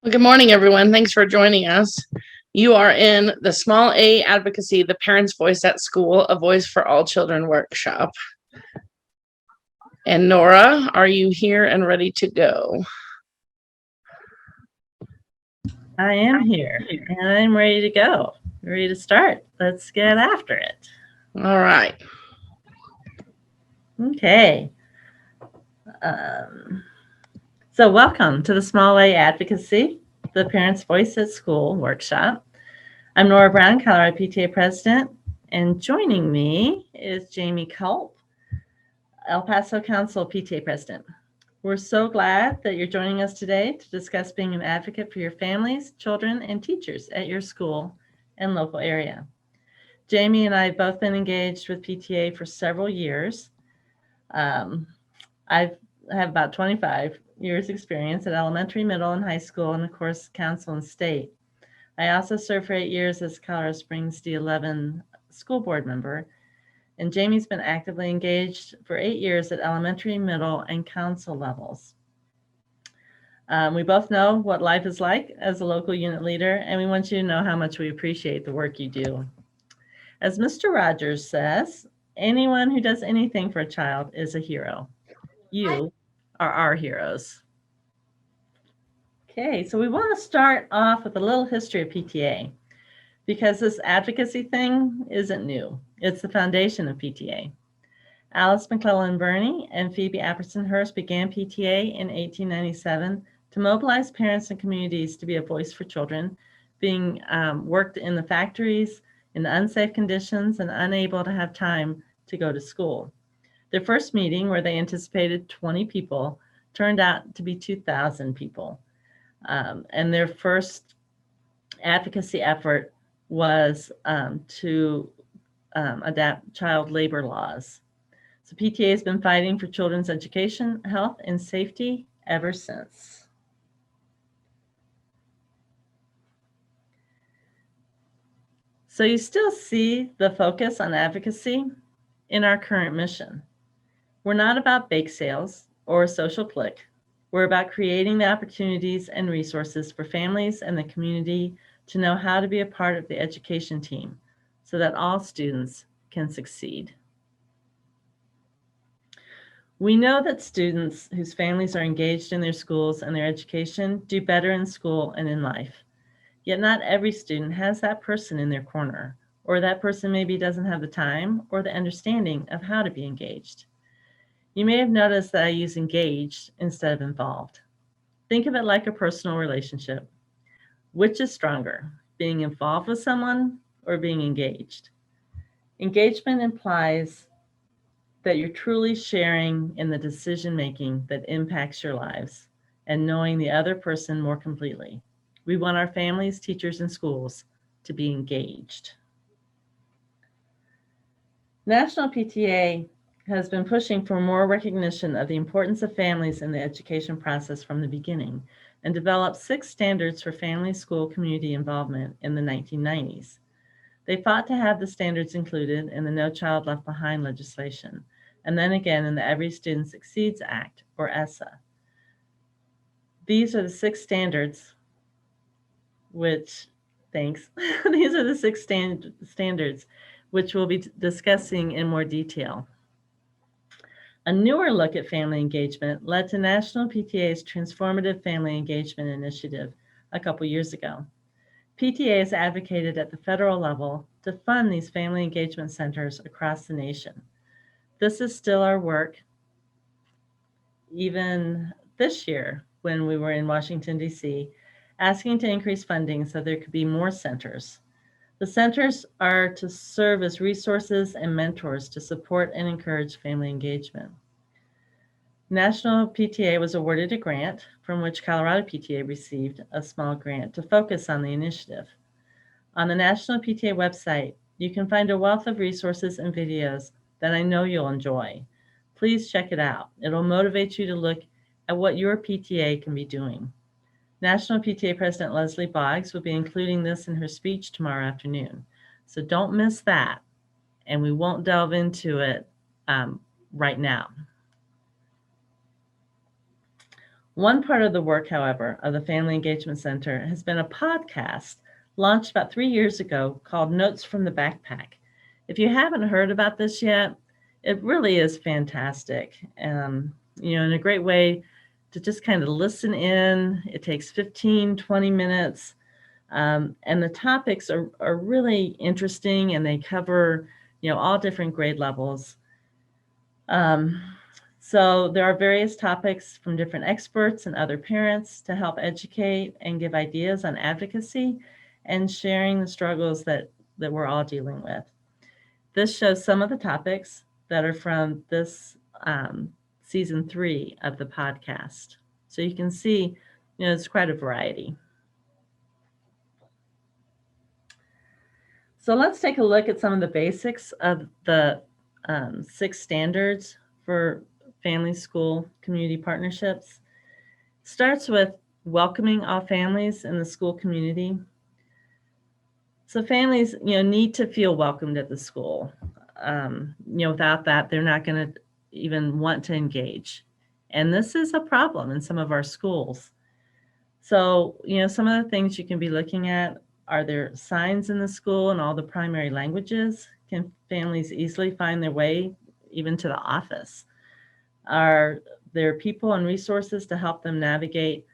Well, good morning, everyone. Thanks for joining us. You are in the Small A Advocacy, the Parents' Voice at School, a Voice for All Children workshop. And Nora, are you here and ready to go? I am here and I'm ready to go. Ready to start. Let's get after it. All right. Okay. So, welcome to the Small A Advocacy, the Parents' Voice at School workshop. I'm Nora Brown, Colorado PTA President, and joining me is Jamie Culp, El Paso Council PTA President. We're so glad that you're joining us today to discuss being an advocate for your families, children, and teachers at your school and local area. Jamie and I have both been engaged with PTA for several years. I have about 25 years experience at elementary, middle, and high school, and of course, council and state. I also served for 8 years as Colorado Springs D11 school board member, and Jamie's been actively engaged for 8 years at elementary, middle, and council levels. We both know what life is like as a local unit leader, and we want you to know how much we appreciate the work you do. As Mr. Rogers says, anyone who does anything for a child is a hero. You are our heroes. Okay, so we want to start off with a little history of PTA because this advocacy thing isn't new. It's the foundation of PTA. Alice McClellan Burney and Phoebe Apperson Hurst began PTA in 1897 to mobilize parents and communities to be a voice for children being worked in the factories in unsafe conditions and unable to have time to go to school. Their first meeting, where they anticipated 20 people, turned out to be 2,000 people. And their first advocacy effort was to adapt child labor laws. So PTA has been fighting for children's education, health, and safety ever since. So you still see the focus on advocacy in our current mission. We're not about bake sales or a social clique. We're about creating the opportunities and resources for families and the community to know how to be a part of the education team so that all students can succeed. We know that students whose families are engaged in their schools and their education do better in school and in life. Yet not every student has that person in their corner, or that person maybe doesn't have the time or the understanding of how to be engaged. You may have noticed that I use engaged instead of involved. Think of it like a personal relationship. Which is stronger, being involved with someone or being engaged? Engagement implies that you're truly sharing in the decision making that impacts your lives and knowing the other person more completely. We want our families, teachers, and schools to be engaged. National PTA has been pushing for more recognition of the importance of families in the education process from the beginning and developed 6 standards for family, school, community involvement in the 1990s. They fought to have the standards included in the No Child Left Behind legislation, and then again in the Every Student Succeeds Act, or ESSA. These are the 6 standards which, thanks, these are the 6 standards which we'll be discussing in more detail. A newer look at family engagement led to National PTA's Transformative Family Engagement Initiative a couple years ago. PTA has advocated at the federal level to fund these family engagement centers across the nation. This is still our work, even this year when we were in Washington, D.C., asking to increase funding so there could be more centers. The centers are to serve as resources and mentors to support and encourage family engagement. National PTA was awarded a grant from which Colorado PTA received a small grant to focus on the initiative. On the National PTA website, you can find a wealth of resources and videos that I know you'll enjoy. Please check it out. It'll motivate you to look at what your PTA can be doing. National PTA President Leslie Boggs will be including this in her speech tomorrow afternoon. So don't miss that, and we won't delve into it right now. One part of the work, however, of the Family Engagement Center has been a podcast launched about 3 years ago called Notes from the Backpack. If you haven't heard about this yet, it really is fantastic. And a great way to just kind of listen in. It takes 15, 20 minutes. And the topics are really interesting, and they cover, all different grade levels. So there are various topics from different experts and other parents to help educate and give ideas on advocacy and sharing the struggles that we're all dealing with. This shows some of the topics that are from this season 3 of the podcast. So you can see, it's quite a variety. So let's take a look at some of the basics of the 6 standards for family school community partnerships. Starts with welcoming all families in the school community. So families, need to feel welcomed at the school. Without that, they're not going to even want to engage. And this is a problem in some of our schools. So, some of the things you can be looking at, are there signs in the school in all the primary languages? Can families easily find their way even to the office? Are there people and resources to help them navigate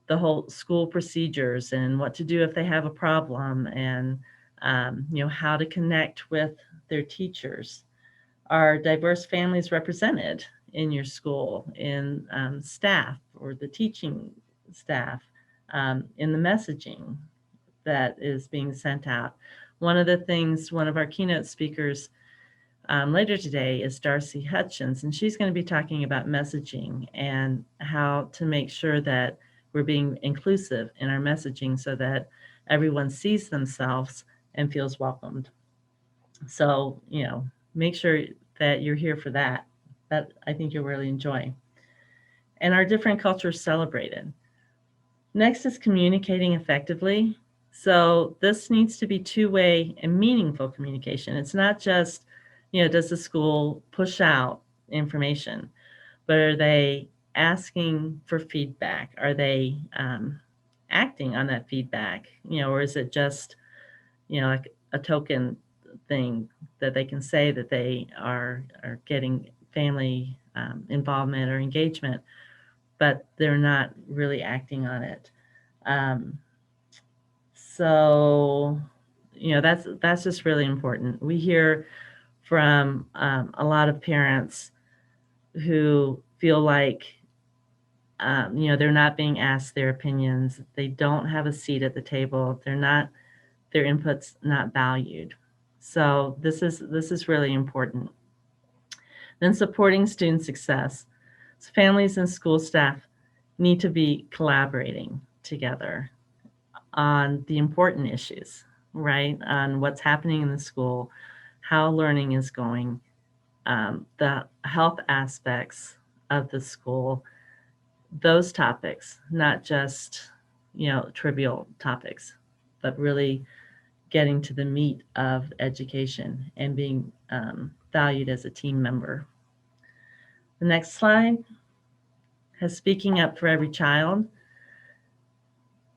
the whole school procedures and what to do if they have a problem, and how to connect with their teachers? Are diverse families represented in your school, in staff or the teaching staff, in the messaging that is being sent out? One of the things, one of our keynote speakers later today is Darcy Hutchins, and she's going to be talking about messaging and how to make sure that we're being inclusive in our messaging so that everyone sees themselves and feels welcomed. So, make sure that you're here for that. That I think you'll really enjoy. And our different cultures celebrated. Next is communicating effectively. So this needs to be two-way and meaningful communication. It's not just, does the school push out information, but are they asking for feedback? Are they acting on that feedback? Or is it just, like a token thing that they can say that they are getting family involvement or engagement, but they're not really acting on it. So, that's just really important. We hear from a lot of parents who feel like, they're not being asked their opinions. They don't have a seat at the table. Their input's not valued. So this is really important. Then supporting student success. So families and school staff need to be collaborating together on the important issues, right? On what's happening in the school, how learning is going, the health aspects of the school, those topics, not just, trivial topics, but really getting to the meat of education and being valued as a team member. The next slide has speaking up for every child.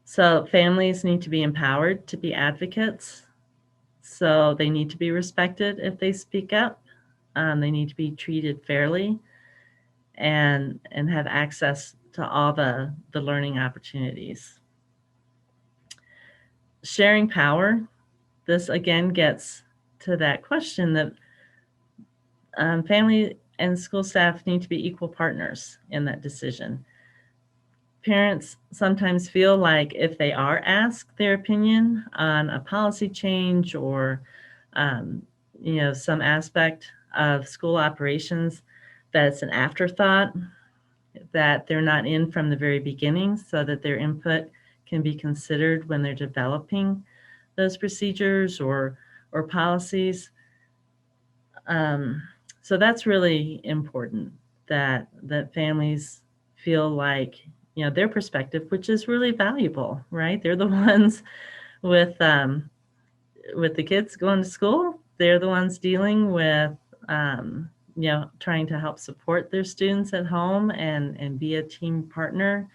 So families need to be empowered to be advocates. So they need to be respected if they speak up. They need to be treated fairly and have access to all the learning opportunities. Sharing power. This again gets to that question that family and school staff need to be equal partners in that decision. Parents sometimes feel like if they are asked their opinion on a policy change or, some aspect of school operations, that it's an afterthought, that they're not in from the very beginning so that their input can be considered when they're developing those procedures or policies. So that's really important, that families feel like, their perspective, which is really valuable, right? They're the ones with the kids going to school. They're the ones dealing with trying to help support their students at home and be a team partner.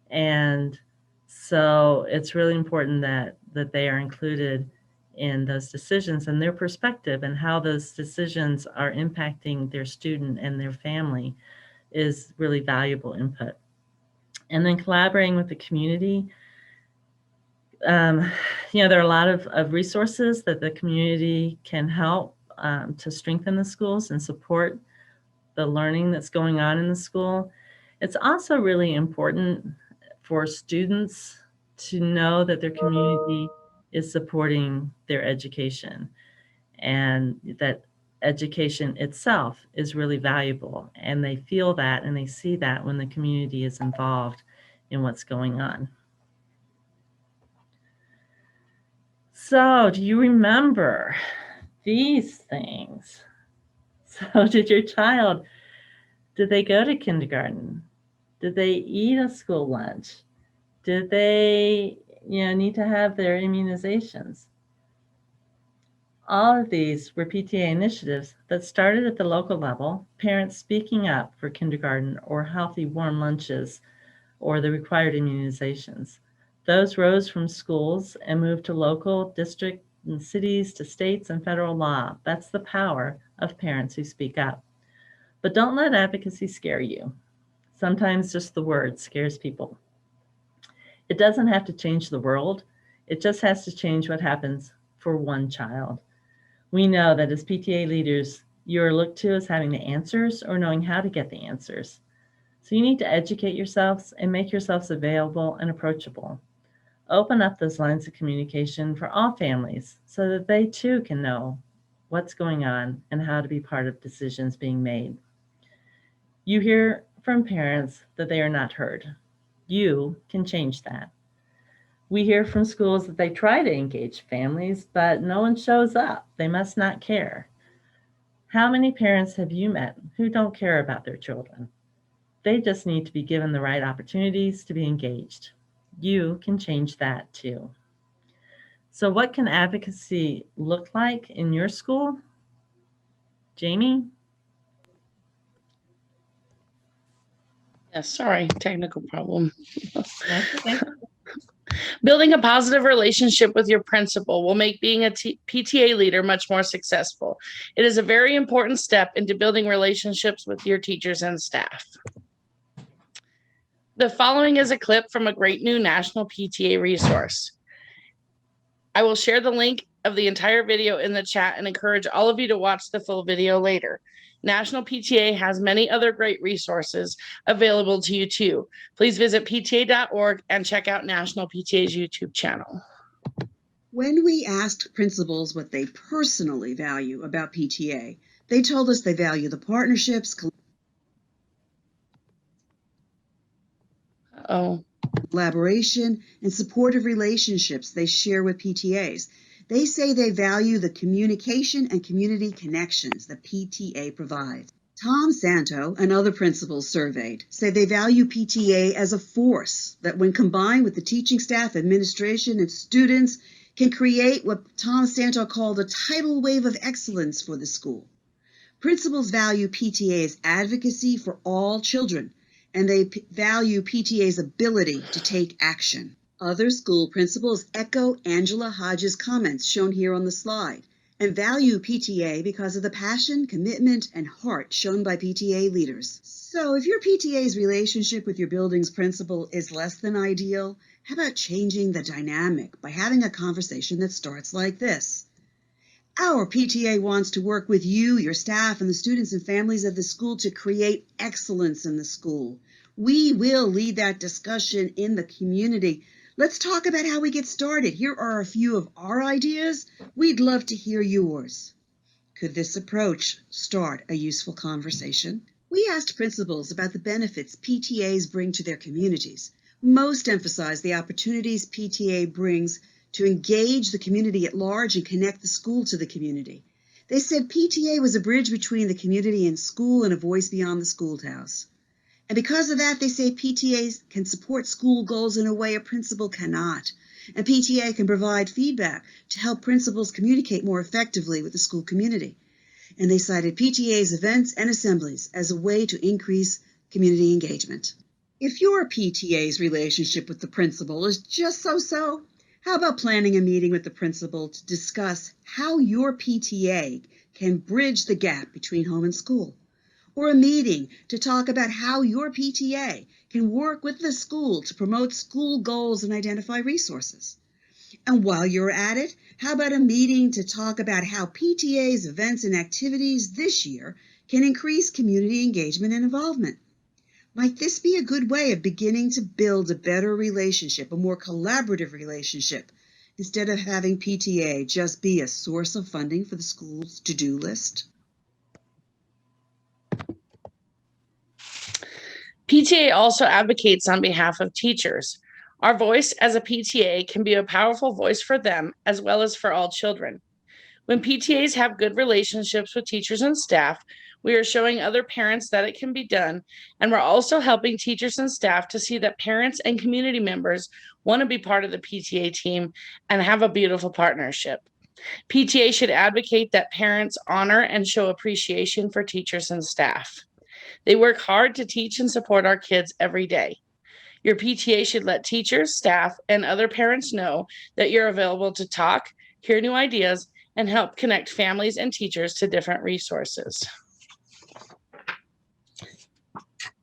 And so it's really important that they are included in those decisions and their perspective and how those decisions are impacting their student and their family is really valuable input. And then collaborating with the community. There are a lot of resources that the community can help to strengthen the schools and support the learning that's going on in the school. It's also really important for students to know that their community is supporting their education and that education itself is really valuable. And they feel that and they see that when the community is involved in what's going on. So, do you remember these things? So, did they go to kindergarten? Did they eat a school lunch? Did they, need to have their immunizations? All of these were PTA initiatives that started at the local level, parents speaking up for kindergarten or healthy warm lunches or the required immunizations. Those rose from schools and moved to local, district, and cities to states and federal law. That's the power of parents who speak up. But don't let advocacy scare you. Sometimes just the word scares people. It doesn't have to change the world. It just has to change what happens for one child. We know that as PTA leaders, you're looked to as having the answers or knowing how to get the answers. So you need to educate yourselves and make yourselves available and approachable. Open up those lines of communication for all families so that they too can know what's going on and how to be part of decisions being made. You hear from parents that they are not heard. You can change that. We hear from schools that they try to engage families, but no one shows up. They must not care. How many parents have you met who don't care about their children? They just need to be given the right opportunities to be engaged. You can change that too. So, what can advocacy look like in your school? Jamie? Yes, sorry, technical problem. That's okay. Building a positive relationship with your principal will make being a PTA leader much more successful. It is a very important step into building relationships with your teachers and staff. The following is a clip from a great new national PTA resource. I will share the link of the entire video in the chat and encourage all of you to watch the full video later. National PTA has many other great resources available to you too. Please visit pta.org and check out National PTA's YouTube channel. When we asked principals what they personally value about PTA, they told us they value the partnerships, collaboration, and supportive relationships they share with PTAs. They say they value the communication and community connections that PTA provides. Tom Santo and other principals surveyed say they value PTA as a force that, when combined with the teaching staff, administration, and students, can create what Tom Santo called a tidal wave of excellence for the school. Principals value PTA's advocacy for all children, and they value PTA's ability to take action. Other school principals echo Angela Hodges' comments shown here on the slide and value PTA because of the passion, commitment, and heart shown by PTA leaders. So if your PTA's relationship with your building's principal is less than ideal, how about changing the dynamic by having a conversation that starts like this? Our PTA wants to work with you, your staff, and the students and families of the school to create excellence in the school. We will lead that discussion in the community. Let's talk about how we get started. Here are a few of our ideas. We'd love to hear yours. Could this approach start a useful conversation? We asked principals about the benefits PTAs bring to their communities. Most emphasize the opportunities PTA brings to engage the community at large and connect the school to the community. They said PTA was a bridge between the community and school and a voice beyond the schoolhouse. And because of that, they say PTAs can support school goals in a way a principal cannot. And PTA can provide feedback to help principals communicate more effectively with the school community. and they cited PTA's events and assemblies as a way to increase community engagement. If your PTA's relationship with the principal is just so-so, how about planning a meeting with the principal to discuss how your PTA can bridge the gap between home and school? Or a meeting to talk about how your PTA can work with the school to promote school goals and identify resources? And while you're at it, how about a meeting to talk about how PTA's events and activities this year can increase community engagement and involvement? Might this be a good way of beginning to build a better relationship, a more collaborative relationship, instead of having PTA just be a source of funding for the school's to-do list? PTA also advocates on behalf of teachers. Our voice as a PTA can be a powerful voice for them as well as for all children. When PTAs have good relationships with teachers and staff, we are showing other parents that it can be done, and we're also helping teachers and staff to see that parents and community members want to be part of the PTA team and have a beautiful partnership. PTA should advocate that parents honor and show appreciation for teachers and staff. They work hard to teach and support our kids every day. Your PTA should let teachers, staff, and other parents know that you're available to talk, hear new ideas, and help connect families and teachers to different resources.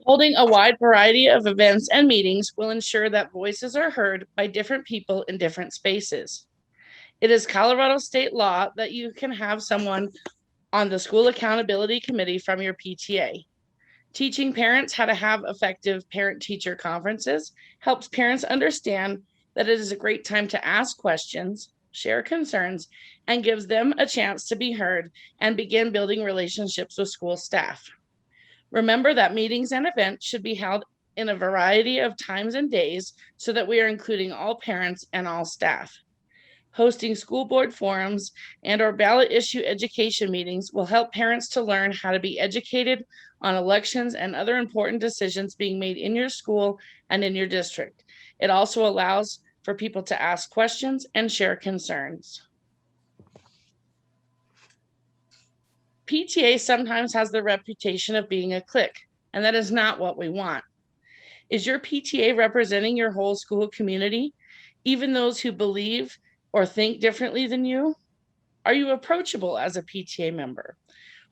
Holding a wide variety of events and meetings will ensure that voices are heard by different people in different spaces. It is Colorado state law that you can have someone on the school accountability committee from your PTA. Teaching parents how to have effective parent-teacher conferences helps parents understand that it is a great time to ask questions, share concerns, and gives them a chance to be heard and begin building relationships with school staff. Remember that meetings and events should be held in a variety of times and days so that we are including all parents and all staff. Hosting school board forums and/or ballot issue education meetings will help parents to learn how to be educated on elections and other important decisions being made in your school and in your district. It also allows for people to ask questions and share concerns. PTA sometimes has the reputation of being a clique, and that is not what we want. Is your PTA representing your whole school community, even those who believe or think differently than you? Are you approachable as a PTA member?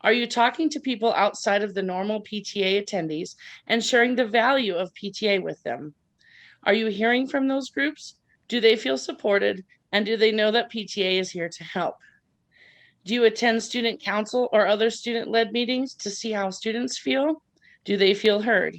Are you talking to people outside of the normal PTA attendees and sharing the value of PTA with them? Are you hearing from those groups? Do they feel supported? And do they know that PTA is here to help? Do you attend student council or other student-led meetings to see how students feel? Do they feel heard?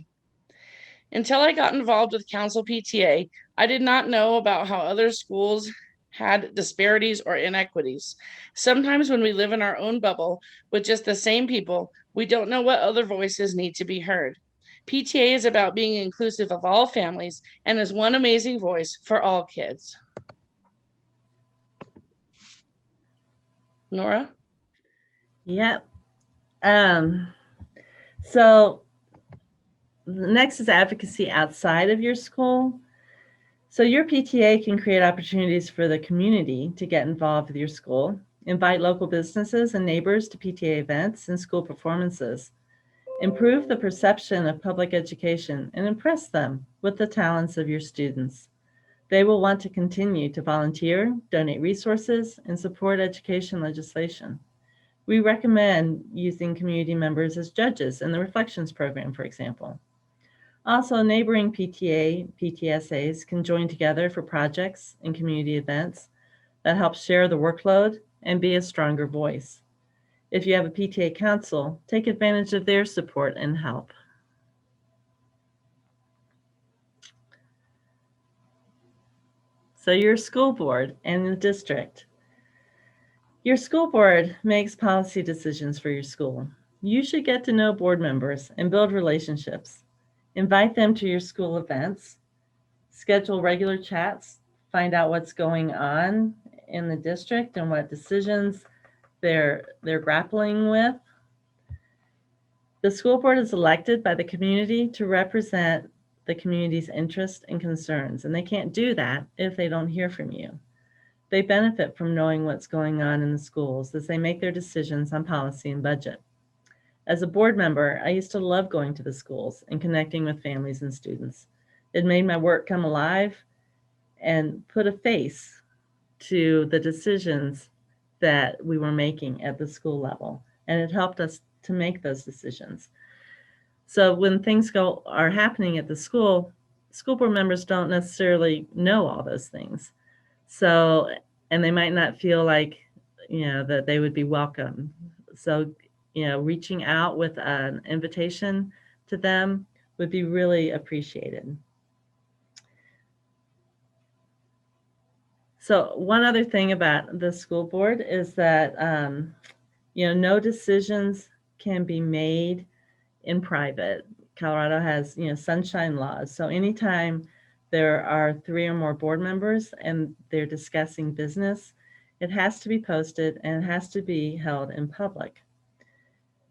Until I got involved with Council PTA, I did not know about how other schools had disparities or inequities. Sometimes when we live in our own bubble with just the same people, we don't know what other voices need to be heard. PTA is about being inclusive of all families and is one amazing voice for all kids. Nora? Yep. So next is advocacy outside of your school. So your PTA can create opportunities for the community to get involved with your school, invite local businesses and neighbors to PTA events and school performances, improve the perception of public education, and impress them with the talents of your students. They will want to continue to volunteer, donate resources, and support education legislation. We recommend using community members as judges in the Reflections program, for example. Also, neighboring PTA, PTSAs can join together for projects and community events that help share the workload and be a stronger voice. If you have a PTA council, take advantage of their support and help. So your school board and the district. Your school board makes policy decisions for your school. You should get to know board members and build relationships. Invite them to your school events, schedule regular chats, find out what's going on in the district and what decisions they're grappling with. The school board is elected by the community to represent the community's interests and concerns, and they can't do that if they don't hear from you. They benefit from knowing what's going on in the schools as they make their decisions on policy and budget. As a board member, I used to love going to the schools and connecting with families and students. It made my work come alive and put a face to the decisions that we were making at the school level. And it helped us to make those decisions. So when things are happening at the school board members don't necessarily know all those things. So, and they might not feel like, that they would be welcome. So, reaching out with an invitation to them would be really appreciated. So one other thing about the school board is that, no decisions can be made in private. Colorado has, sunshine laws. So anytime there are 3 or more board members and they're discussing business, it has to be posted and it has to be held in public.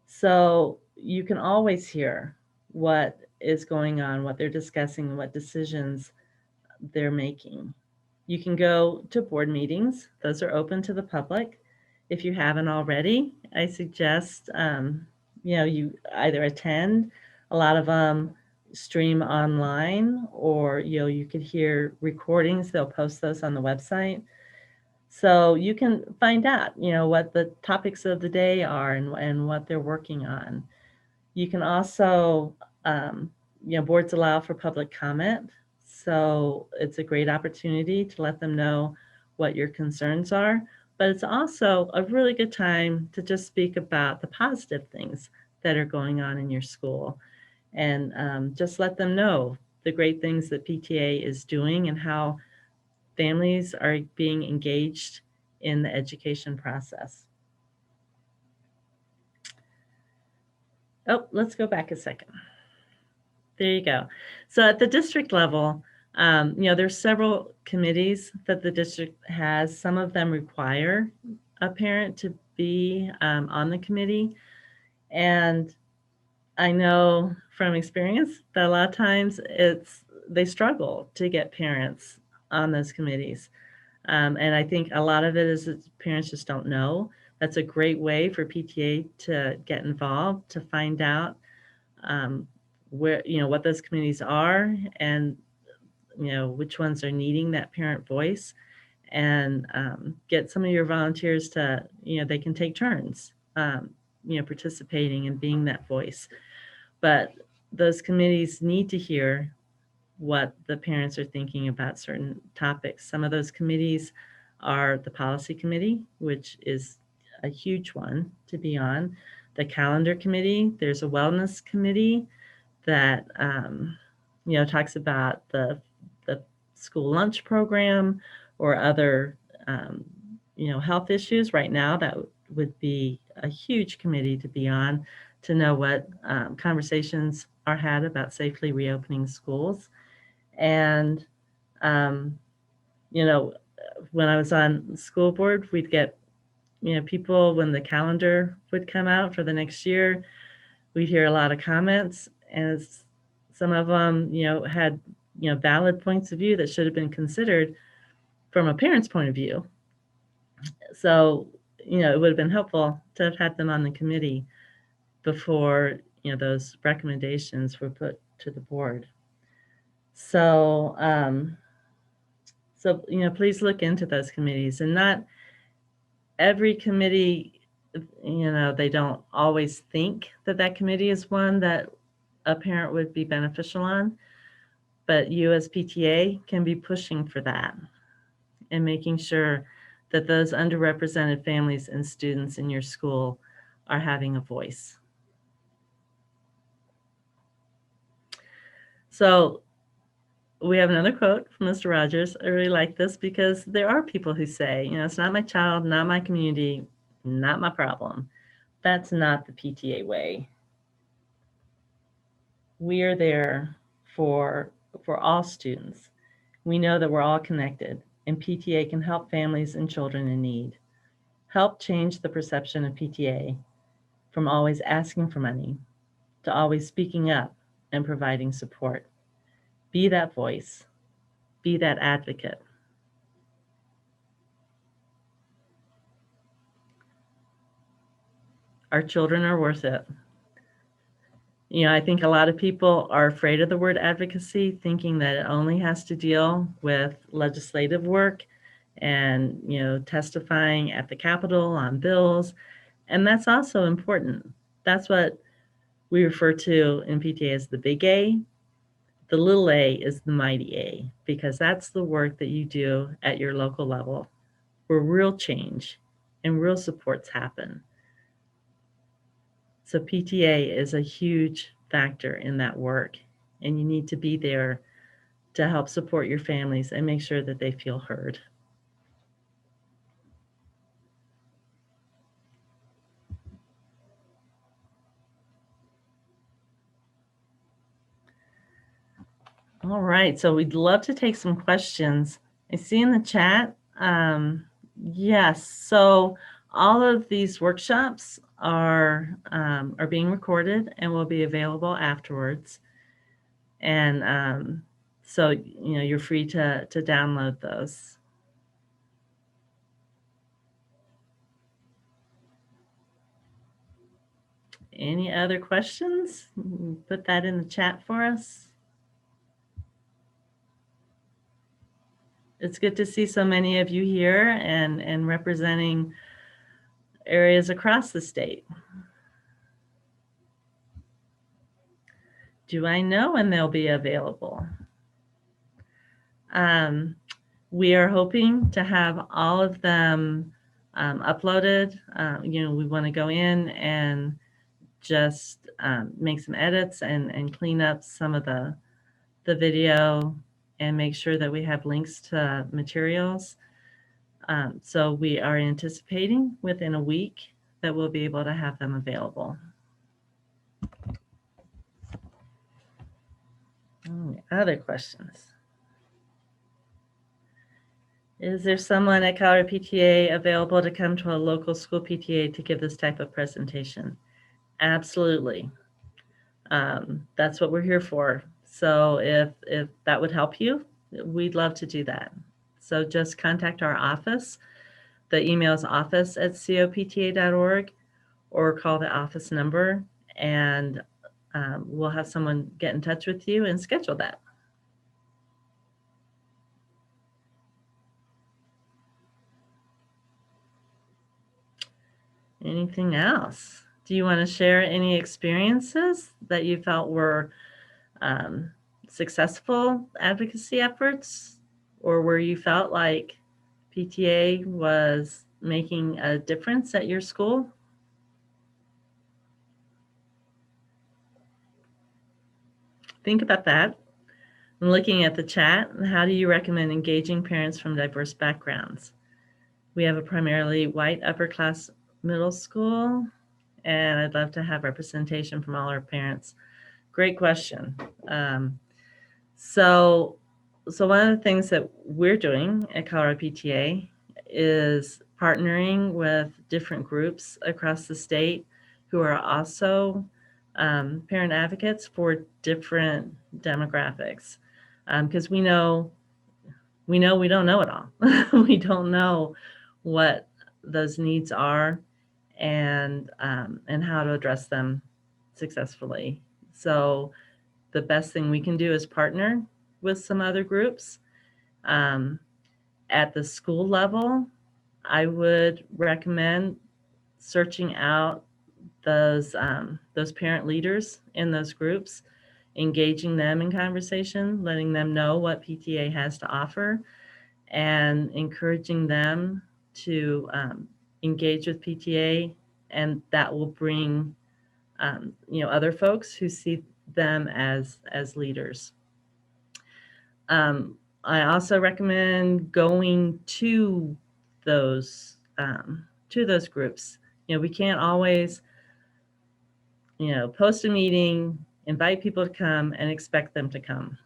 So you can always hear what is going on, what they're discussing, what decisions they're making. You can go to board meetings. Those are open to the public. If you haven't already, I suggest, you either attend. A lot of them stream online, or, you could hear recordings. They'll post those on the website. So you can find out, what the topics of the day are and what they're working on. You can also, boards allow for public comment. So it's a great opportunity to let them know what your concerns are. But it's also a really good time to just speak about the positive things that are going on in your school. And just let them know the great things that PTA is doing and how families are being engaged in the education process. Oh, let's go back a second. There you go. So at the district level, there's several committees that the district has. Some of them require a parent to be on the committee. And I know from experience that a lot of times they struggle to get parents on those committees. And I think a lot of it is that parents just don't know. That's a great way for PTA to get involved, to find out where, what those committees are and, which ones are needing that parent voice, and get some of your volunteers to, they can take turns, participating and being that voice. But those committees need to hear what the parents are thinking about certain topics. Some of those committees are the policy committee, which is a huge one to be on. The calendar committee, there's a wellness committee that talks about the school lunch program or other health issues. Right now, that would be a huge committee to be on, to know what conversations are had about safely reopening schools. And when I was on the school board, we'd get people, when the calendar would come out for the next year, we'd hear a lot of comments, and some of them, had, valid points of view that should have been considered from a parent's point of view. So, it would have been helpful to have had them on the committee before, those recommendations were put to the board. So, please look into those committees. And not every committee, they don't always think that committee is one that a parent would be beneficial on, but you as PTA can be pushing for that and making sure that those underrepresented families and students in your school are having a voice. So we have another quote from Mr. Rogers. I really like this because there are people who say, it's not my child, not my community, not my problem. That's not the PTA way. We are there for all students. We know that we're all connected, and PTA can help families and children in need. Help change the perception of PTA from always asking for money to always speaking up and providing support. Be that voice. Be that advocate. Our children are worth it. I think a lot of people are afraid of the word advocacy, thinking that it only has to deal with legislative work and, testifying at the Capitol on bills. And that's also important. That's what we refer to in PTA as the big A. The little a is the mighty A, because that's the work that you do at your local level where real change and real supports happen. So PTA is a huge factor in that work, and you need to be there to help support your families and make sure that they feel heard. All right, so we'd love to take some questions. I see in the chat, yes, so all of these workshops are being recorded and will be available afterwards. And so, you're free to download those. Any other questions? Put that in the chat for us. It's good to see so many of you here and representing areas across the state. Do I know when they'll be available? We are hoping to have all of them uploaded. We want to go in and just make some edits and clean up some of the video and make sure that we have links to materials. So we are anticipating within a week that we'll be able to have them available. Other questions? Is there someone at Colorado PTA available to come to a local school PTA to give this type of presentation? Absolutely. That's what we're here for. So if that would help you, we'd love to do that. So just contact our office. The email is office@copta.org, or call the office number, and we'll have someone get in touch with you and schedule that. Anything else? Do you want to share any experiences that you felt were successful advocacy efforts, or where you felt like PTA was making a difference at your school? Think about that. And looking at the chat, how do you recommend engaging parents from diverse backgrounds? We have a primarily white upper class middle school, and I'd love to have representation from all our parents. Great question. So one of the things that we're doing at Colorado PTA is partnering with different groups across the state who are also parent advocates for different demographics, because we know we don't know it all. We don't know what those needs are and how to address them successfully. So the best thing we can do is partner with some other groups. At the school level, I would recommend searching out those parent leaders in those groups, engaging them in conversation, letting them know what PTA has to offer, and encouraging them to engage with PTA, and that will bring other folks who see them as leaders. I also recommend going to those groups. We can't always post a meeting, invite people to come, and expect them to come,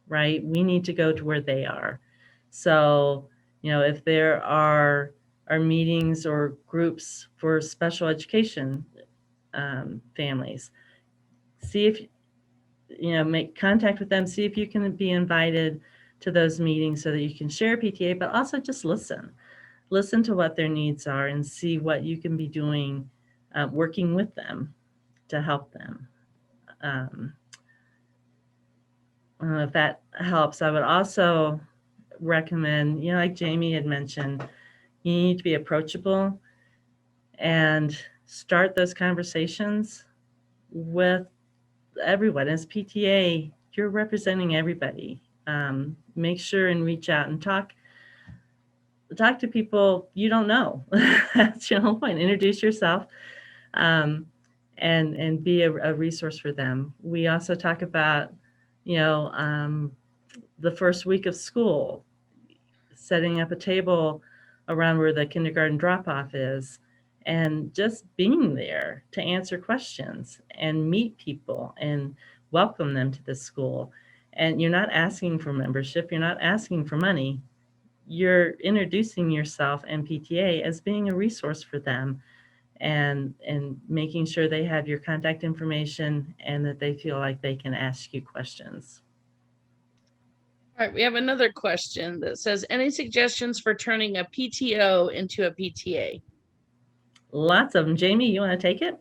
right? We need to go to where they are. So if there are meetings or groups for special education families, see if make contact with them, see if you can be invited to those meetings so that you can share PTA, but also just listen to what their needs are and see what you can be doing working with them to help them. I don't know if that helps. I would also recommend, like Jamie had mentioned, you need to be approachable and start those conversations with everyone. As PTA, you're representing everybody. Make sure and reach out and talk to people you don't know. That's your whole point. Introduce yourself, and be a resource for them. We also talk about, the first week of school, setting up a table around where the kindergarten drop-off is, and just being there to answer questions and meet people and welcome them to the school. And you're not asking for membership, you're not asking for money. You're introducing yourself and PTA as being a resource for them, and making sure they have your contact information and that they feel like they can ask you questions. All right, we have another question that says, any suggestions for turning a PTO into a PTA? Lots of them. Jamie, you want to take it?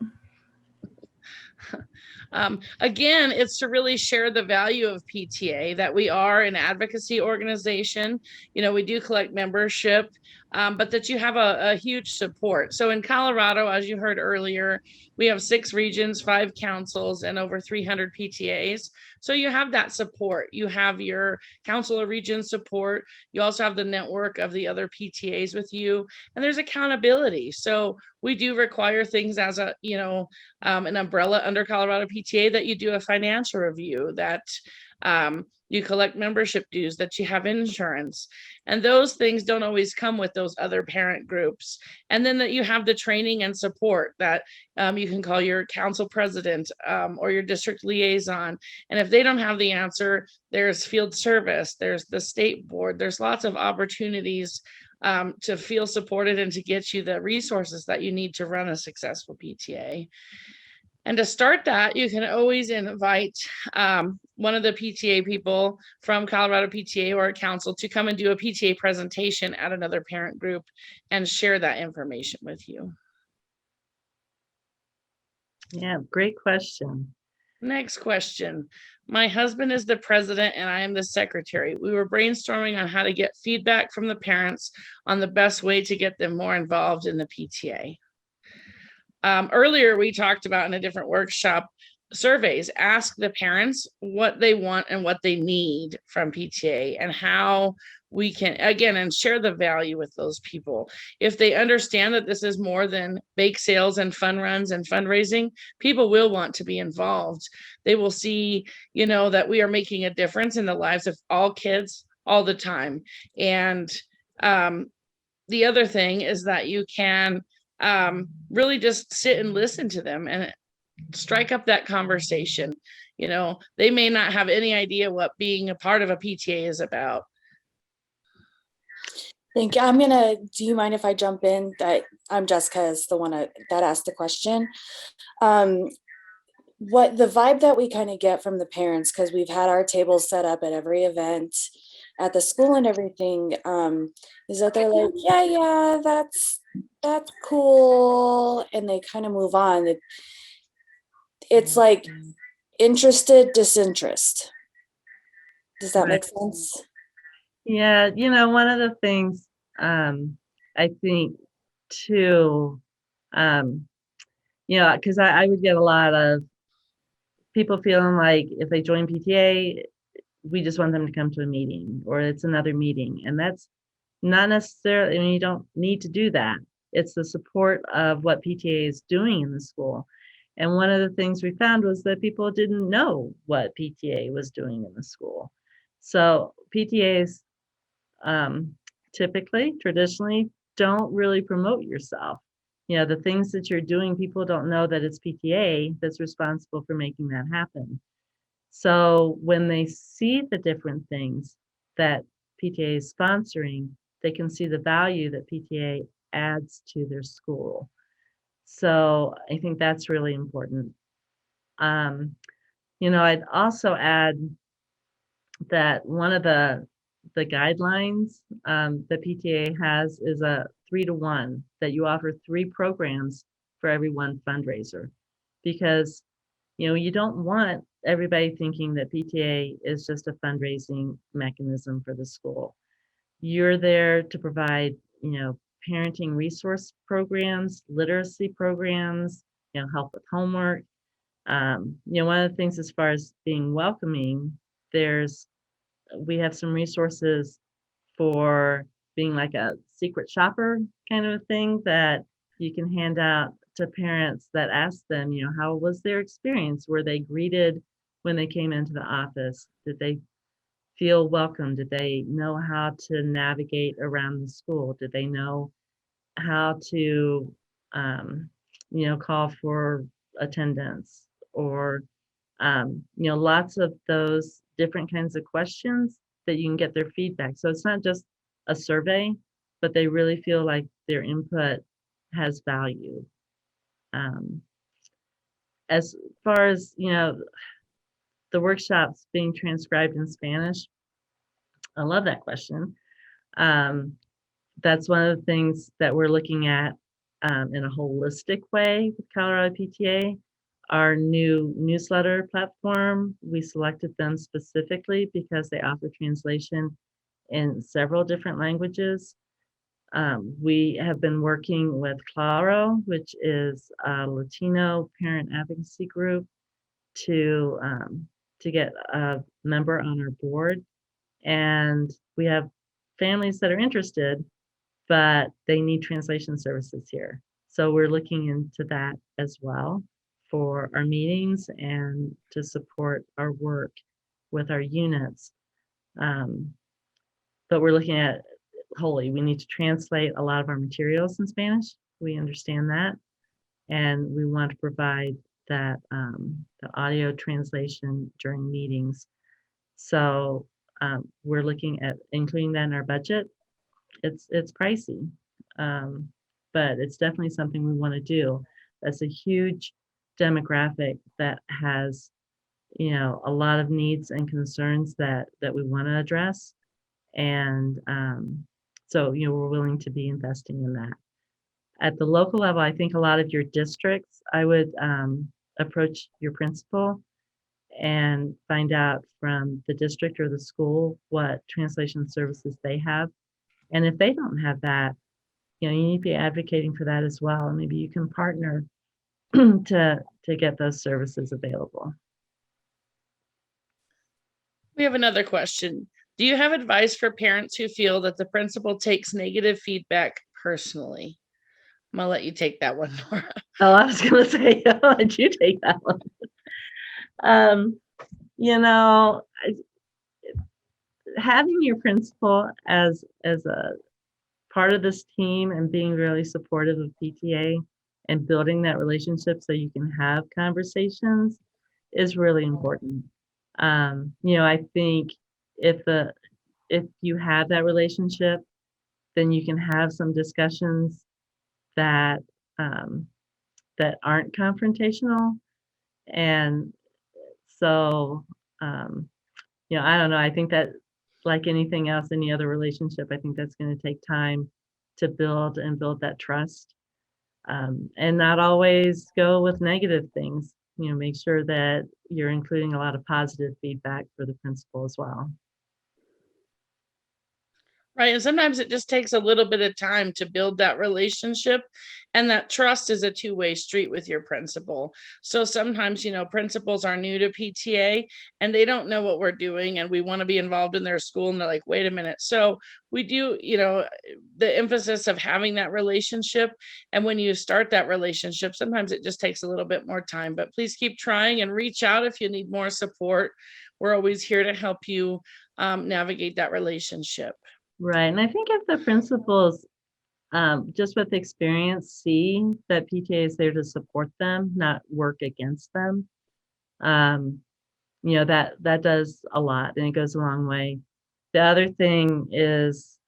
Again, it's to really share the value of PTA, that we are an advocacy organization. We do collect membership, but that you have a huge support. So in Colorado, as you heard earlier, we have 6 regions, 5 councils, and over 300 PTAs. So you have that support. You have your council of region support. You also have the network of the other PTAs with you, and there's accountability. So we do require things as an umbrella under Colorado PTA, that you do a financial review, that you collect membership dues, that you have insurance. And those things don't always come with those other parent groups. And then that you have the training and support, that you can call your council president or your district liaison. And if they don't have the answer, there's field service, there's the state board, there's lots of opportunities to feel supported and to get you the resources that you need to run a successful PTA. And to start that, you can always invite one of the PTA people from Colorado PTA or a council to come and do a PTA presentation at another parent group and share that information with you. Yeah, great question. Next question. My husband is the president and I am the secretary. We were brainstorming on how to get feedback from the parents on the best way to get them more involved in the PTA. Earlier, we talked about in a different workshop, surveys. Ask the parents what they want and what they need from PTA, and how we can, again, and share the value with those people. If they understand that this is more than bake sales and fun runs and fundraising, people will want to be involved. They will see, that we are making a difference in the lives of all kids all the time. And the other thing is that you can really just sit and listen to them and strike up that conversation. They may not have any idea what being a part of a PTA is about. Thank you. Do you mind if I jump in? I'm Jessica, is the one that asked the question. What the vibe that we kind of get from the parents, because we've had our tables set up at every event at the school and everything, is that they're like, yeah, that's cool, and they kind of move on. It's like interested disinterest. Does that make sense? Yeah, one of the things I think too, because I would get a lot of people feeling like if they join PTA, we just want them to come to a meeting, or it's another meeting. And that's not necessarily, you don't need to do that. It's the support of what PTA is doing in the school. And one of the things we found was that people didn't know what PTA was doing in the school. So PTAs traditionally don't really promote yourself. The things that you're doing, people don't know that it's PTA that's responsible for making that happen. So when they see the different things that PTA is sponsoring, they can see the value that PTA adds to their school. So I think that's really important. I'd also add that one of the guidelines that PTA has is a 3-to-1, that you offer 3 programs for every one fundraiser, because you don't want everybody thinking that PTA is just a fundraising mechanism for the school. You're there to provide, parenting resource programs, literacy programs, help with homework. One of the things as far as being welcoming, we have some resources for being like a secret shopper kind of a thing that you can hand out to parents that ask them, how was their experience? Were they greeted when they came into the office? Did they feel welcome? Did they know how to navigate around the school? Did they know how to, call for attendance, or lots of those different kinds of questions that you can get their feedback. So it's not just a survey, but they really feel like their input has value. As far as, the workshops being transcribed in Spanish, I love that question. That's one of the things that we're looking at in a holistic way with Colorado PTA. Our new newsletter platform, we selected them specifically because they offer translation in several different languages. We have been working with Claro, which is a Latino parent advocacy group, to get a member on our board. And we have families that are interested, but they need translation services here. So we're looking into that as well for our meetings and to support our work with our units. But we're looking at wholly, we need to translate a lot of our materials in Spanish. We understand that. And we want to provide that the audio translation during meetings. So we're looking at including that in our budget. It's pricey, but it's definitely something we want to do. That's a huge demographic that has, a lot of needs and concerns that we want to address, and so we're willing to be investing in that. At the local level, I think a lot of your districts, I would approach your principal and find out from the district or the school what translation services they have. And if they don't have that, you need to be advocating for that as well. And maybe you can partner to get those services available. We have another question. Do you have advice for parents who feel that the principal takes negative feedback personally? I'm gonna let you take that one, Nora. Oh, I was gonna say, I'll let you take that one. Having your principal as a part of this team and being really supportive of PTA and building that relationship so you can have conversations is really important. I think if you have that relationship, then you can have some discussions that that aren't confrontational. And so, I don't know. I think that, like anything else, any other relationship, I think that's going to take time to build that trust, and not always go with negative things. Make sure that you're including a lot of positive feedback for the principal as well. Right. And sometimes it just takes a little bit of time to build that relationship. And that trust is a two-way street with your principal. So sometimes, principals are new to PTA and they don't know what we're doing and we want to be involved in their school. And they're like, wait a minute. So we do, the emphasis of having that relationship. And when you start that relationship, sometimes it just takes a little bit more time. But please keep trying and reach out if you need more support. We're always here to help you navigate that relationship. Right. And I think if the principals, just with experience, see that PTA is there to support them, not work against them, that does a lot and it goes a long way. The other thing is,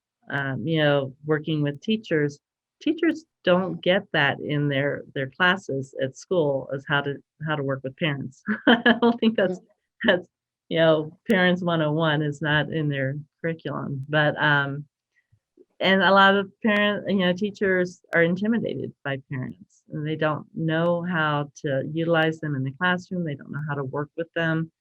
working with teachers. Teachers don't get that in their classes at school, as how to work with parents. I don't think that's Parents 101 is not in their curriculum, but and a lot of teachers are intimidated by parents, and they don't know how to utilize them in the classroom. They don't know how to work with them.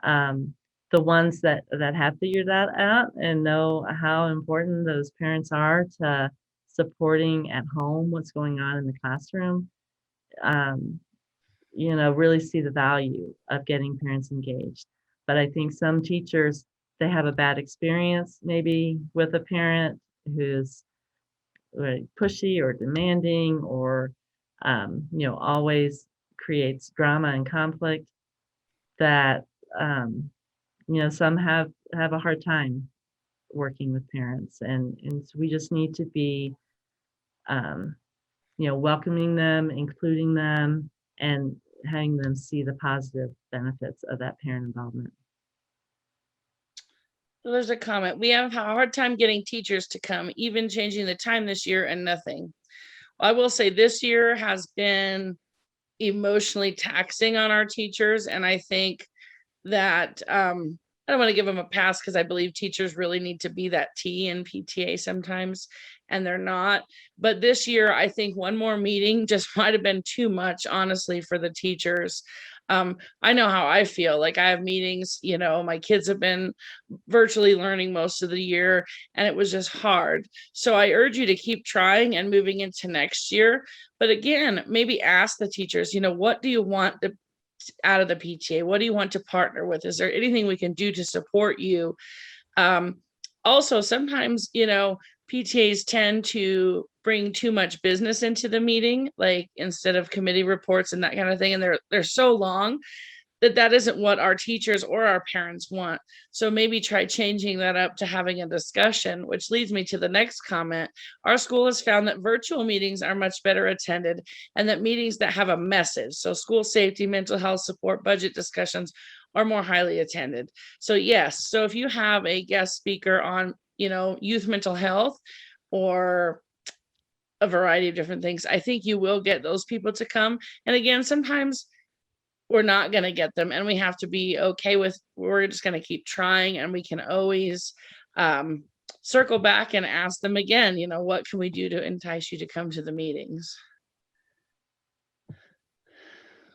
Um, the ones that have figured that out and know how important those parents are to supporting at home what's going on in the classroom, um, really see the value of getting parents engaged. But I think some teachers, they have a bad experience maybe with a parent who's pushy or demanding, or always creates drama and conflict, that some have a hard time working with parents, and so we just need to be um, welcoming them, including them, and having them see the positive benefits of that parent involvement. So there's a comment. We have a hard time getting teachers to come, even changing the time this year and nothing. I will say this year has been emotionally taxing on our teachers. And I think that I don't want to give them a pass, because I believe teachers really need to be that T in PTA sometimes, and they're not. But this year, I think one more meeting just might have been too much, honestly, for the teachers. I know how I feel. Like, I have meetings, my kids have been virtually learning most of the year, and it was just hard. So I urge you to keep trying and moving into next year. But again, maybe ask the teachers, what do you want out of the PTA? What do you want to partner with? Is there anything we can do to support you? Also, sometimes, PTAs tend to bring too much business into the meeting, like instead of committee reports and that kind of thing. And they're so long that isn't what our teachers or our parents want. So maybe try changing that up to having a discussion, which leads me to the next comment. Our school has found that virtual meetings are much better attended, and that meetings that have a message, so school safety, mental health support, budget discussions, are more highly attended. So yes, so if you have a guest speaker on, youth mental health, or a variety of different things, I think you will get those people to come. And again, sometimes we're not going to get them, and we have to be okay with, we're just going to keep trying, and we can always circle back and ask them again, what can we do to entice you to come to the meetings?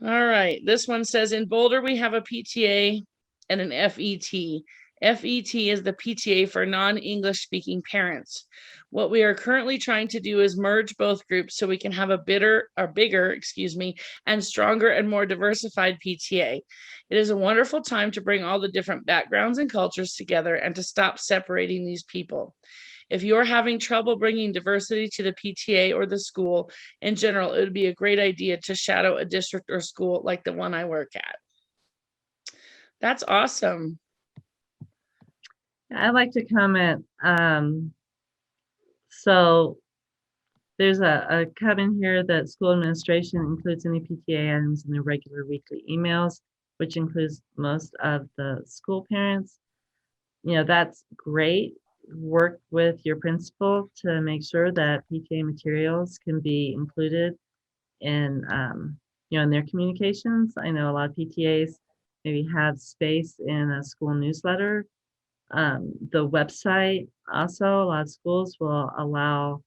All right, this one says, in Boulder we have a PTA and an FET. FET is the PTA for non-English speaking parents. What we are currently trying to do is merge both groups so we can have a bigger, and stronger and more diversified PTA. It is a wonderful time to bring all the different backgrounds and cultures together and to stop separating these people. If you're having trouble bringing diversity to the PTA or the school in general, it would be a great idea to shadow a district or school like the one I work at. That's awesome. I'd like to comment. So there's a comment here that school administration includes any PTA items in their regular weekly emails, which includes most of the school parents. That's great. Work with your principal to make sure that PTA materials can be included in in their communications. I know a lot of PTAs maybe have space in a school newsletter. The website also, a lot of schools will allow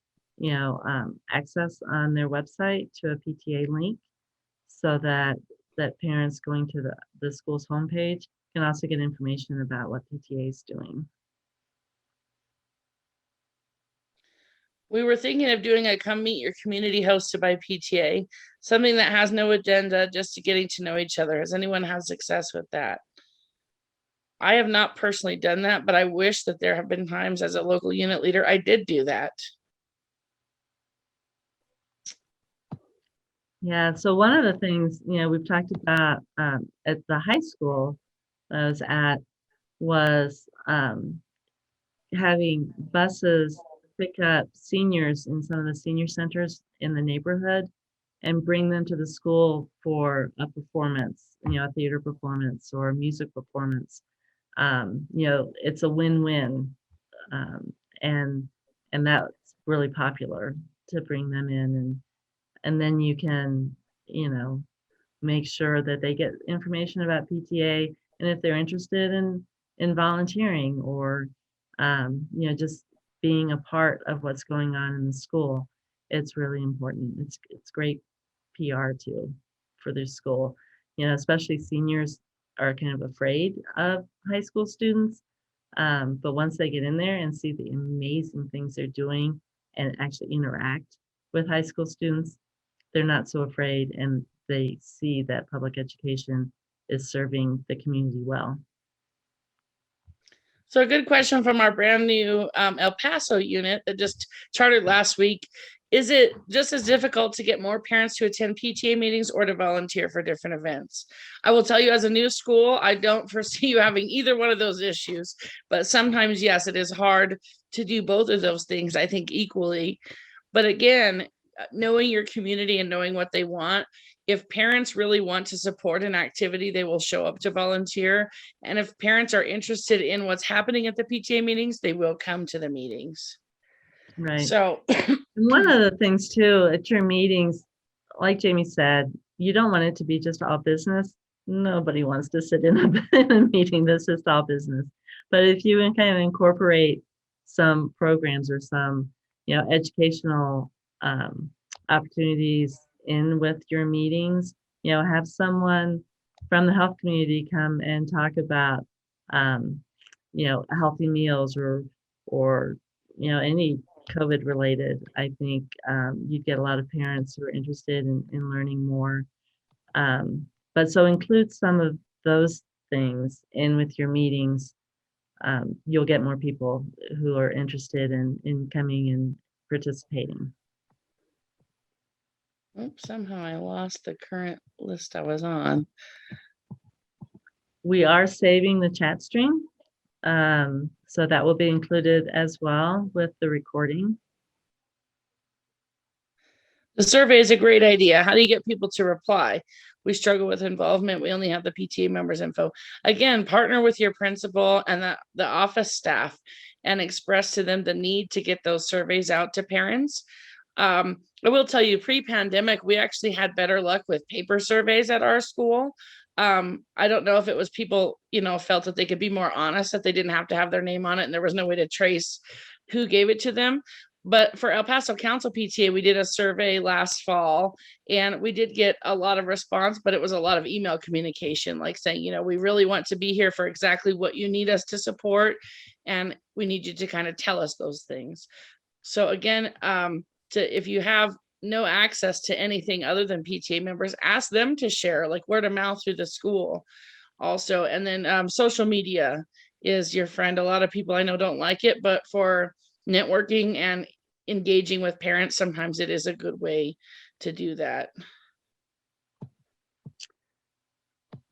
access on their website to a PTA link, so that parents going to the school's homepage can also get information about what PTA is doing. We were thinking of doing a come meet your community hosted by PTA, something that has no agenda, just to getting to know each other. Has anyone had success with that? I have not personally done that, but I wish that there have been times as a local unit leader I did do that. Yeah, so one of the things we've talked about at the high school I was at was having buses pick up seniors in some of the senior centers in the neighborhood and bring them to the school for a performance, a theater performance or a music performance. It's a win-win, and that's really popular to bring them in, and then you can, make sure that they get information about PTA, and if they're interested in volunteering, or just being a part of what's going on in the school. It's really important. It's great PR too for their school. Especially seniors are kind of afraid of high school students. But once they get in there and see the amazing things they're doing and actually interact with high school students, they're not so afraid, and they see that public education is serving the community well. So a good question from our brand new El Paso unit that just chartered last week. Is it just as difficult to get more parents to attend PTA meetings or to volunteer for different events? I will tell you, as a new school, I don't foresee you having either one of those issues, but sometimes, yes, it is hard to do both of those things, I think, equally. But again, knowing your community and knowing what they want, if parents really want to support an activity, they will show up to volunteer. And if parents are interested in what's happening at the PTA meetings, they will come to the meetings. Right. So And one of the things too, at your meetings, like Jamie said, you don't want it to be just all business. Nobody wants to sit in in a meeting that's just all business. But if you kind of incorporate some programs or some, educational opportunities in with your meetings, have someone from the health community come and talk about, healthy meals or any COVID related. I think you'd get a lot of parents who are interested in learning more. But so include some of those things in with your meetings. You'll get more people who are interested in coming and participating. oops, somehow I lost the current list I was on. We are saving the chat stream. So that will be included as well with the recording. The survey is a great idea. How do you get people to reply? We struggle with involvement. We only have the PTA members info. Again, partner with your principal and the office staff and express to them the need to get those surveys out to parents. I will tell you, pre-pandemic, we actually had better luck with paper surveys at our school. I don't know if it was people, felt that they could be more honest, that they didn't have to have their name on it and there was no way to trace who gave it to them. But for El Paso Council PTA, we did a survey last fall and we did get a lot of response, but it was a lot of email communication, like saying, we really want to be here for exactly what you need us to support. And we need you to kind of tell us those things. So again, if you have no access to anything other than PTA members, ask them to share, like word of mouth through the school also. And then social media is your friend. A lot of people I know don't like it, but for networking and engaging with parents, sometimes it is a good way to do that.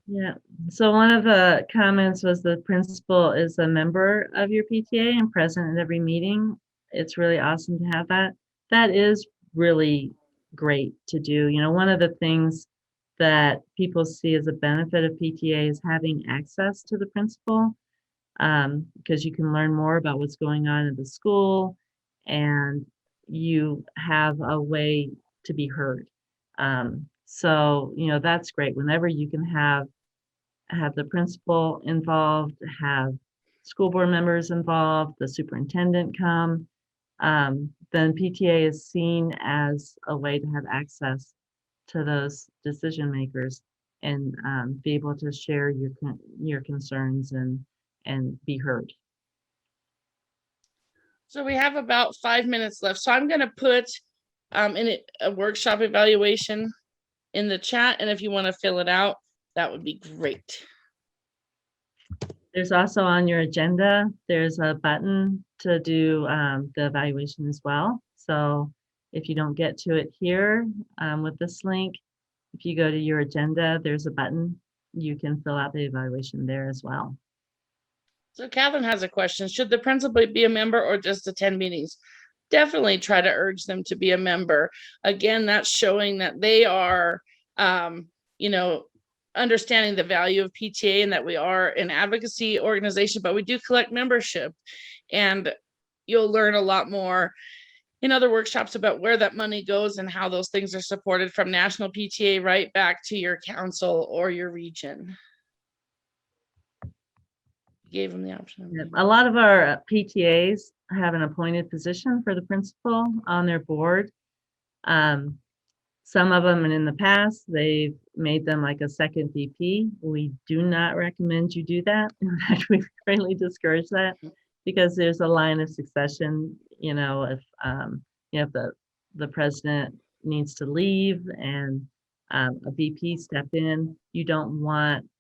Yeah. So one of the comments was the principal is a member of your PTA and present at every meeting. It's really awesome to have that. That is really great to do. One of the things that people see as a benefit of PTA is having access to the principal, because you can learn more about what's going on in the school and you have a way to be heard. So, that's great. Whenever you can have the principal involved, have school board members involved, the superintendent come, then PTA is seen as a way to have access to those decision makers and be able to share your concerns and be heard. So we have about 5 minutes left. So I'm going to put in a workshop evaluation in the chat. And if you want to fill it out, that would be great. There's also on your agenda, there's a button to do the evaluation as well. So if you don't get to it here with this link, if you go to your agenda, there's a button. You can fill out the evaluation there as well. So Catherine has a question. Should the principal be a member or just attend meetings? Definitely try to urge them to be a member. Again, that's showing that they are, understanding the value of PTA and that we are an advocacy organization, but we do collect membership. And you'll learn a lot more in other workshops about where that money goes and how those things are supported from national PTA right back to your council or your region. Gave them the option. A lot of our PTAs have an appointed position for the principal on their board. Some of them, and in the past, they've made them like a second VP. We do not recommend you do that. In fact, we greatly discourage that because there's a line of succession. If the president needs to leave and a VP step in, you don't want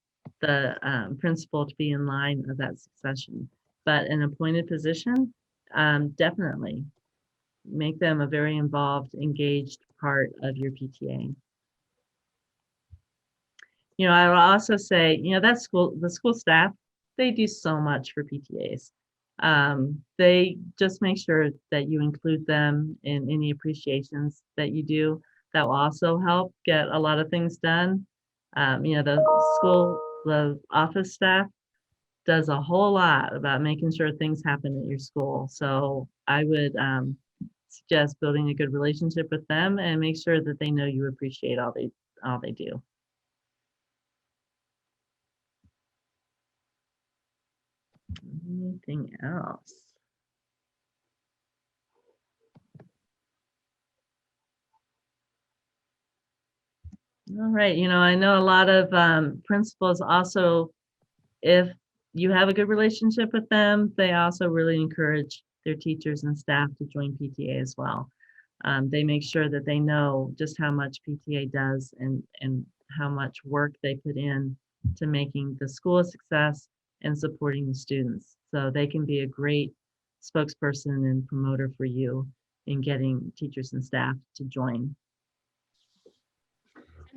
the principal to be in line of that succession. But an appointed position, definitely make them a very involved, engaged part of your PTA. I will also say, the school staff, they do so much for PTAs. They just make sure that you include them in any appreciations that you do. That will also help get a lot of things done. The office staff does a whole lot about making sure things happen at your school. So I would suggest building a good relationship with them and make sure that they know you appreciate all they do. Anything else? All right, I know a lot of principals also, if you have a good relationship with them, they also really encourage their teachers and staff to join PTA as well. They make sure that they know just how much PTA does and how much work they put in to making the school a success and supporting the students. So they can be a great spokesperson and promoter for you in getting teachers and staff to join.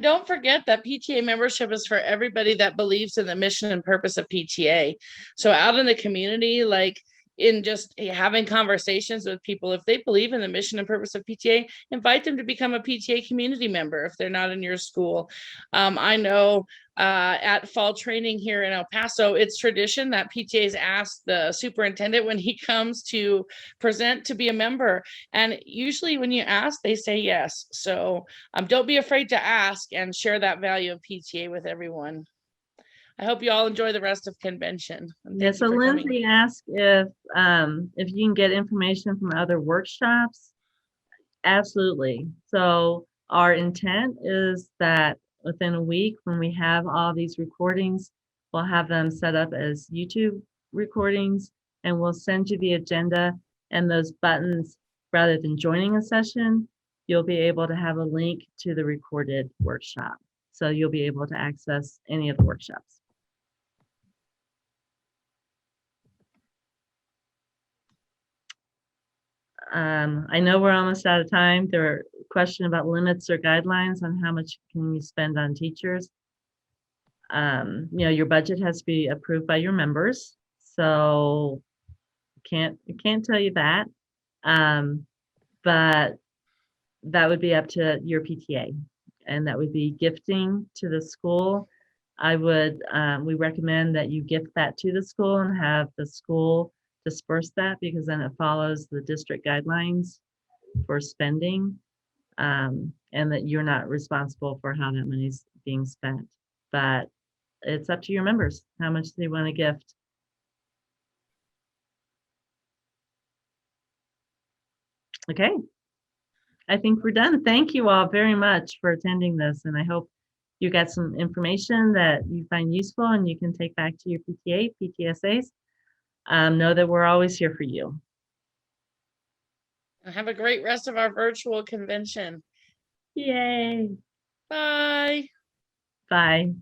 Don't forget that PTA membership is for everybody that believes in the mission and purpose of PTA. So out in the community, like in just having conversations with people, if they believe in the mission and purpose of PTA, invite them to become a PTA community member if they're not in your school. I know at fall training here in El Paso, it's tradition that PTAs ask the superintendent when he comes to present to be a member. And usually when you ask, they say yes. So don't be afraid to ask and share that value of PTA with everyone. I hope you all enjoy the rest of convention. Yeah, so Lindsay asked if you can get information from other workshops. Absolutely. So our intent is that within a week, when we have all these recordings, we'll have them set up as YouTube recordings, and we'll send you the agenda and those buttons. Rather than joining a session, you'll be able to have a link to the recorded workshop. So you'll be able to access any of the workshops. I know we're almost out of time. There are questions about limits or guidelines on how much can you spend on teachers. Your budget has to be approved by your members, so can't tell you that. But that would be up to your PTA, and that would be gifting to the school. We recommend that you gift that to the school and have the school disperse that, because then it follows the district guidelines for spending, and that you're not responsible for how that money is being spent. But it's up to your members how much they want to gift. Okay, I think we're done. Thank you all very much for attending this, and I hope you got some information that you find useful and you can take back to your PTA, PTSAs. Know that we're always here for you. Have a great rest of our virtual convention. Yay. Bye. Bye.